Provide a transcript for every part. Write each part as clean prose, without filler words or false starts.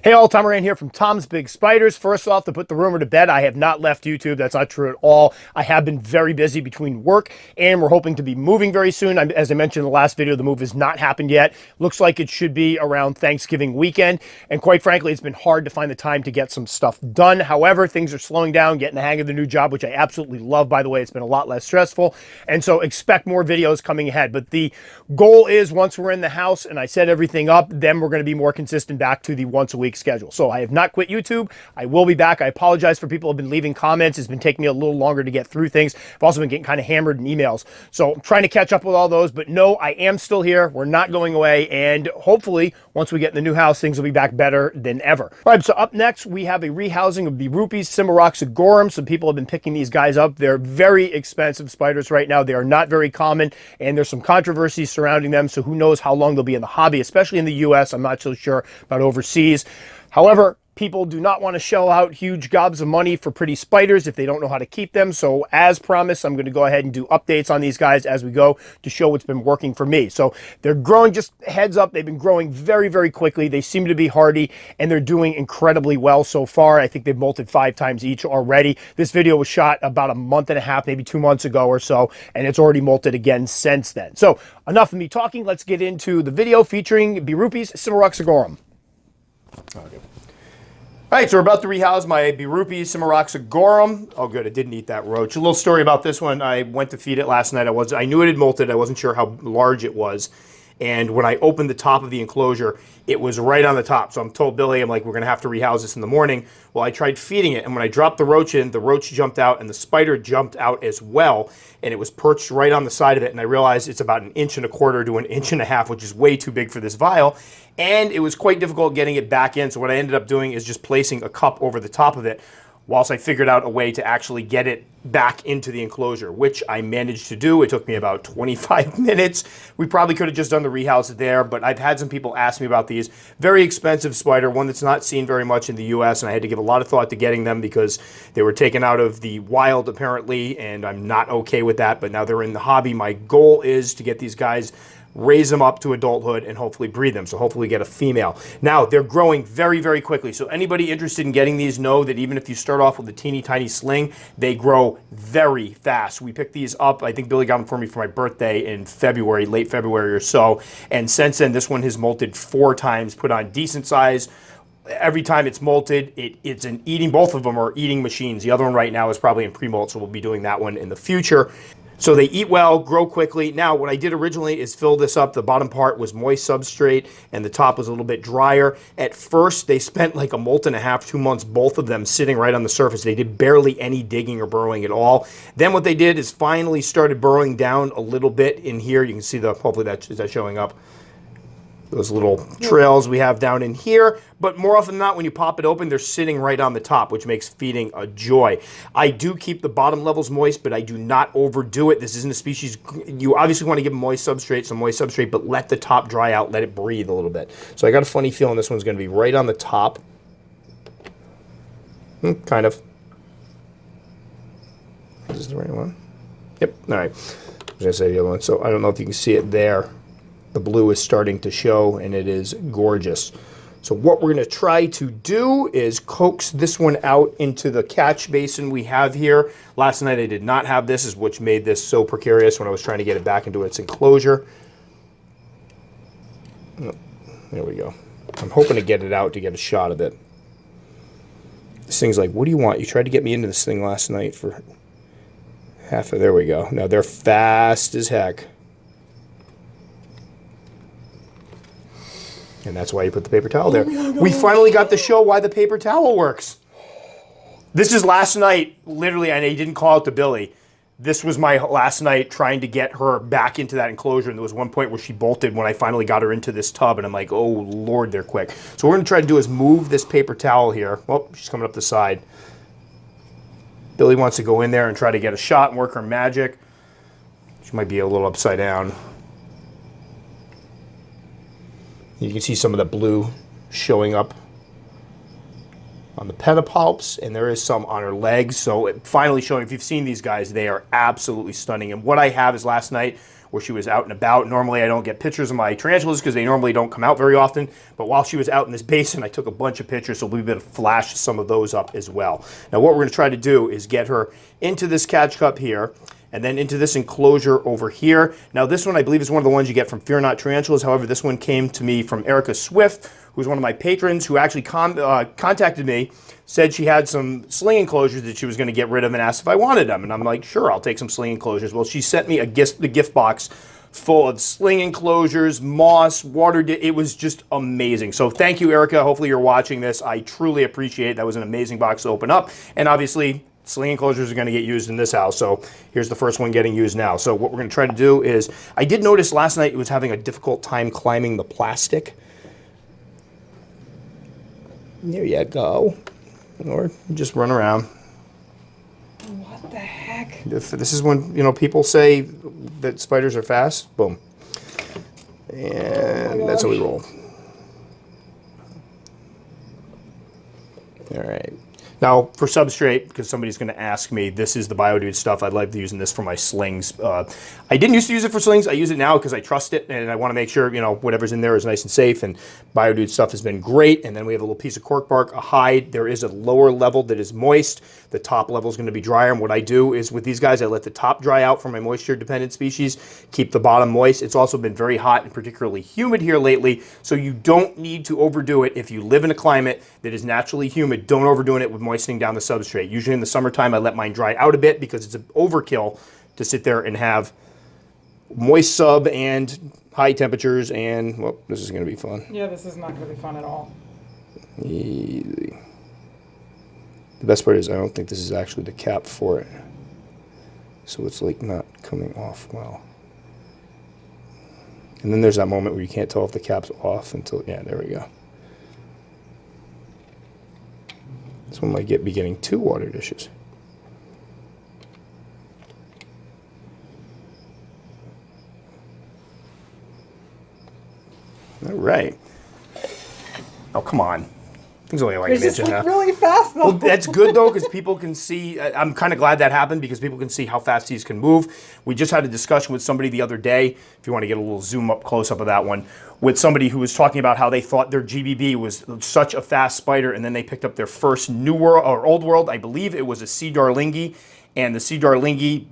Hey all, Tom Moran here from Tom's Big Spiders. First off, to put the rumor to bed, I have not left YouTube. That's not true at all. I have been very busy between work and we're hoping to be moving very soon. As I mentioned in the last video, the move has not happened yet. Looks like it should be around Thanksgiving weekend. And quite frankly, it's been hard to find the time to get some stuff done. However, things are slowing down, getting the hang of the new job, which I absolutely love, by the way. It's been a lot less stressful. And so expect more videos coming ahead. But the goal is once we're in the house and I set everything up, then we're going to be more consistent back to the once a week schedule. So I have not quit YouTube. I will be back. I apologize for people who have been leaving comments. It's been taking me a little longer to get through things. I've also been getting kind of hammered in emails. So I'm trying to catch up with all those, but no, I am still here. We're not going away. And hopefully once we get in the new house, things will be back better than ever. All right, so up next, we have a rehousing of Birupes simoroxigorum. Some people have been picking these guys up. They're very expensive spiders right now. They are not very common, and there's some controversy surrounding them. So who knows how long they'll be in the hobby, especially in the US. I'm not so sure about overseas. However, people do not want to shell out huge gobs of money for pretty spiders if they don't know how to keep them. So as promised, I'm going to go ahead and do updates on these guys as we go to show what's been working for me. So they're growing, just heads up, they've been growing very, very quickly. They seem to be hardy and they're doing incredibly well so far. I think they've molted 5 times each already. This video was shot about a month and a half, maybe 2 months ago or so, and it's already molted again since then. So enough of me talking. Let's get into the video featuring Birupes simoroxigorum. Okay. All right, so we're about to rehouse my Birupes simoroxigorum. Oh, good, it didn't eat that roach. A little story about this one. I went to feed it last night. I knew it had molted. I wasn't sure how large it was. And when I opened the top of the enclosure, it was right on the top. So I'm told Billy, I'm like, we're going to have to rehouse this in the morning. Well, I tried feeding it, and when I dropped the roach in, the roach jumped out, and the spider jumped out as well, and it was perched right on the side of it, and I realized it's about 1.25 inches to 1.5 inches, which is way too big for this vial, and it was quite difficult getting it back in, so what I ended up doing is just placing a cup over the top of it, whilst I figured out a way to actually get it back into the enclosure, which I managed to do. It took me about 25 minutes. We probably could have just done the rehouse there, but I've had some people ask me about these. Very expensive spider, one that's not seen very much in the US, and I had to give a lot of thought to getting them because they were taken out of the wild apparently, and I'm not okay with that, but now they're in the hobby. My goal is to get these guys, raise them up to adulthood, and hopefully breed them. So hopefully get a female. Now, they're growing very, very quickly. So anybody interested in getting these know that even if you start off with a teeny tiny sling, they grow very fast. We picked these up. I think Billy got them for me for my birthday in February, late February or so. And since then, this one has molted 4 times, put on decent size. Every time it's molted, it's an eating, both of them are eating machines. The other one right now is probably in pre-molt, so we'll be doing that one in the future. So they eat well, grow quickly. Now, what I did originally is fill this up. The bottom part was moist substrate, and the top was a little bit drier. At first, they spent like a molt and a half, 2 months, both of them sitting right on the surface. They did barely any digging or burrowing at all. Then what they did is finally started burrowing down a little bit in here. You can see hopefully is that showing up? Those little trails we have down in here, but more often than not, when you pop it open, they're sitting right on the top, which makes feeding a joy. I do keep the bottom levels moist, but I do not overdo it. This isn't a species, you obviously want to give them moist substrate, but let the top dry out, let it breathe a little bit. So I got a funny feeling this one's going to be right on the top. Kind of. Is this the right one? Yep, all right. I was going to say the other one, so I don't know if you can see it there. The blue is starting to show, and it is gorgeous. So what we're going to try to do is coax this one out into the catch basin we have here. Last night I did not have this, which made this so precarious when I was trying to get it back into its enclosure. Oh, there we go. I'm hoping to get it out to get a shot of it. This thing's like, what do you want? You tried to get me into this thing last night for half of, there we go. Now they're fast as heck. And that's why you put the paper towel there. We finally got to show why the paper towel works. This is last night, literally, and I didn't call it to Billy. This was my last night trying to get her back into that enclosure, and there was one point where she bolted when I finally got her into this tub, and I'm like, oh, Lord, they're quick. So what we're going to try to do is move this paper towel here. Oh, she's coming up the side. Billy wants to go in there and try to get a shot and work her magic. She might be a little upside down. You can see some of the blue showing up on the pedipalps, and there is some on her legs. So it finally showing, if you've seen these guys, they are absolutely stunning. And what I have is last night where she was out and about. Normally I don't get pictures of my tarantulas because they normally don't come out very often, but while she was out in this basin, I took a bunch of pictures, so we'll be able to flash some of those up as well. Now what we're going to try to do is get her into this catch cup here, and then into this enclosure over here. Now this one I believe is one of the ones you get from Fear Not Tarantulas. However, this one came to me from Erica Swift, who's one of my patrons, who actually contacted me, said she had some sling enclosures that she was going to get rid of and asked if I wanted them. And I'm like, sure, I'll take some sling enclosures. Well, she sent me the gift box full of sling enclosures, moss, it was just amazing. So thank you, Erica. Hopefully you're watching this. I truly appreciate it. That was an amazing box to open up. And obviously, sling enclosures are going to get used in this house, so here's the first one getting used now. So what we're going to try to do is, I did notice last night it was having a difficult time climbing the plastic. There you go. Or just run around. What the heck? This is when, you know, people say that spiders are fast. Boom. And that's how we roll. All right. Now, for substrate, because somebody's going to ask me, this is the BioDude stuff. I love using this for my slings. I didn't used to use it for slings. I use it now because I trust it, and I want to make sure, you know, whatever's in there is nice and safe, and BioDude stuff has been great. And then we have a little piece of cork bark, a hide. There is a lower level that is moist. The top level is going to be drier, and what I do is with these guys, I let the top dry out for my moisture-dependent species, keep the bottom moist. It's also been very hot and particularly humid here lately, so you don't need to overdo it. If you live in a climate that is naturally humid, don't overdo it with moistening down the substrate. Usually in the summertime, I let mine dry out a bit because it's an overkill to sit there and have moist sub and high temperatures, and, well, this is going to be fun. Yeah, this is not going to be fun at all. Easy. The best part is I don't think this is actually the cap for it. So it's like not coming off well. And then there's that moment where you can't tell if the cap's off until, yeah, there we go. This one might be getting 2 water dishes. All right. Oh, come on. Things only like It's an inch just and a half. really fast though. Well, that's good though, because people can see. I'm kind of glad that happened because people can see how fast these can move. We just had a discussion with somebody the other day, if you want to get a little zoom up close up of that one, with somebody who was talking about how they thought their GBB was such a fast spider, and then they picked up their first new world or old world. I believe it was a C. darlingi, and the C. darlingi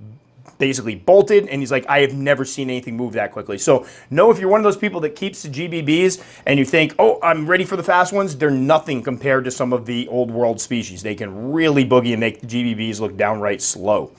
basically bolted, and he's like, I have never seen anything move that quickly. So know if you're one of those people that keeps the GBBs and you think, oh, I'm ready for the fast ones, they're nothing compared to some of the old world species. They can really boogie and make the GBBs look downright slow.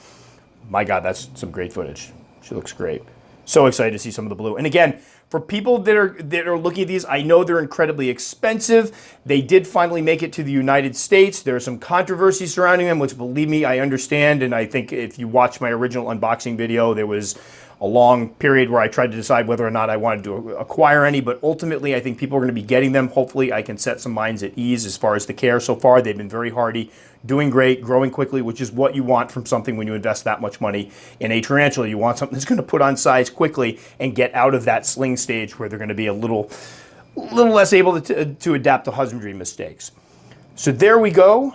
My God, that's some great footage. She looks great. So excited to see some of the blue. And again, for people that are looking at these, I know they're incredibly expensive. They did finally make it to the United States. There's some controversy surrounding them, which, believe me, I understand. And I think if you watch my original unboxing video, there was a long period where I tried to decide whether or not I wanted to acquire any. But ultimately, I think people are going to be getting them. Hopefully, I can set some minds at ease as far as the care so far. They've been very hardy, doing great, growing quickly, which is what you want from something when you invest that much money in a tarantula. You want something that's going to put on size quickly and get out of that sling stage where they're going to be a little less able to adapt to husbandry mistakes. So there we go.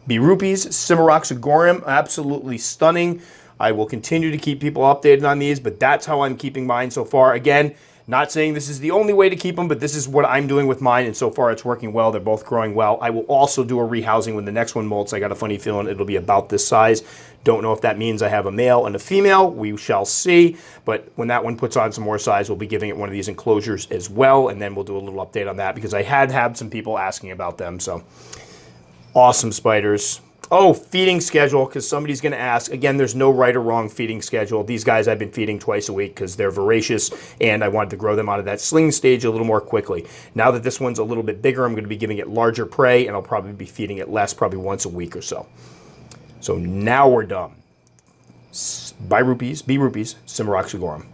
Birupes, simoroxigorum, absolutely stunning. I will continue to keep people updated on these, but that's how I'm keeping mine so far. Again, not saying this is the only way to keep them, but this is what I'm doing with mine, and so far it's working well. They're both growing well. I will also do a rehousing when the next one molts. I got a funny feeling it'll be about this size. Don't know if that means I have a male and a female. We shall see. But when that one puts on some more size, we'll be giving it one of these enclosures as well, and then we'll do a little update on that because I had some people asking about them. So awesome spiders. Oh, feeding schedule, because somebody's going to ask. Again, there's no right or wrong feeding schedule. These guys I've been feeding twice a week because they're voracious, and I wanted to grow them out of that sling stage a little more quickly. Now that this one's a little bit bigger, I'm going to be giving it larger prey, and I'll probably be feeding it less, probably once a week or so. So now we're done. Birupes, simoroxigorum.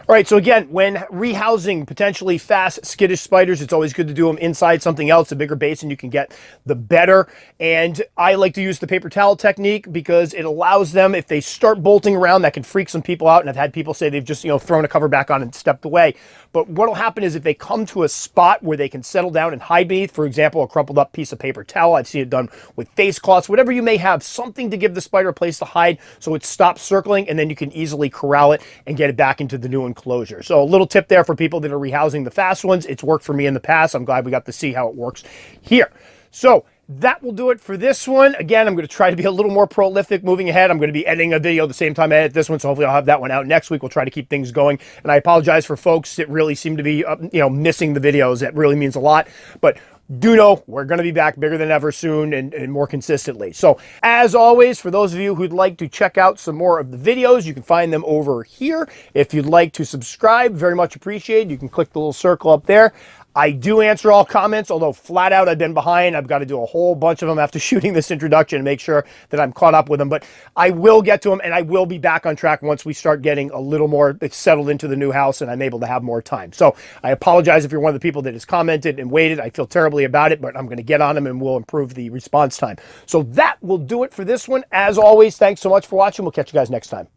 All right, so again, when rehousing potentially fast, skittish spiders, it's always good to do them inside something else. The bigger basin you can get, the better. And I like to use the paper towel technique because it allows them, if they start bolting around, that can freak some people out. And I've had people say they've just, thrown a cover back on and stepped away. But what will happen is if they come to a spot where they can settle down and hide beneath, for example, a crumpled up piece of paper towel, I've seen it done with face cloths, whatever you may have, something to give the spider a place to hide so it stops circling, and then you can easily corral it and get it back into the new enclosure. So a little tip there for people that are rehousing the fast ones. It's worked for me in the past. I'm glad we got to see how it works here. So that will do it for this one. Again, I'm going to try to be a little more prolific moving ahead. I'm going to be editing a video the same time I edit this one, so hopefully I'll have that one out next week. We'll try to keep things going. And I apologize for folks that really seem to be, missing the videos. That really means a lot. But do know we're going to be back bigger than ever soon and more consistently. So as always, for those of you who'd like to check out some more of the videos, you can find them over here. If you'd like to subscribe, very much appreciated. You can click the little circle up there. I do answer all comments, although flat out I've been behind. I've got to do a whole bunch of them after shooting this introduction to make sure that I'm caught up with them. But I will get to them, and I will be back on track once we start getting a little more settled into the new house and I'm able to have more time. So I apologize if you're one of the people that has commented and waited. I feel terribly about it, but I'm going to get on them and we'll improve the response time. So that will do it for this one. As always, thanks so much for watching. We'll catch you guys next time.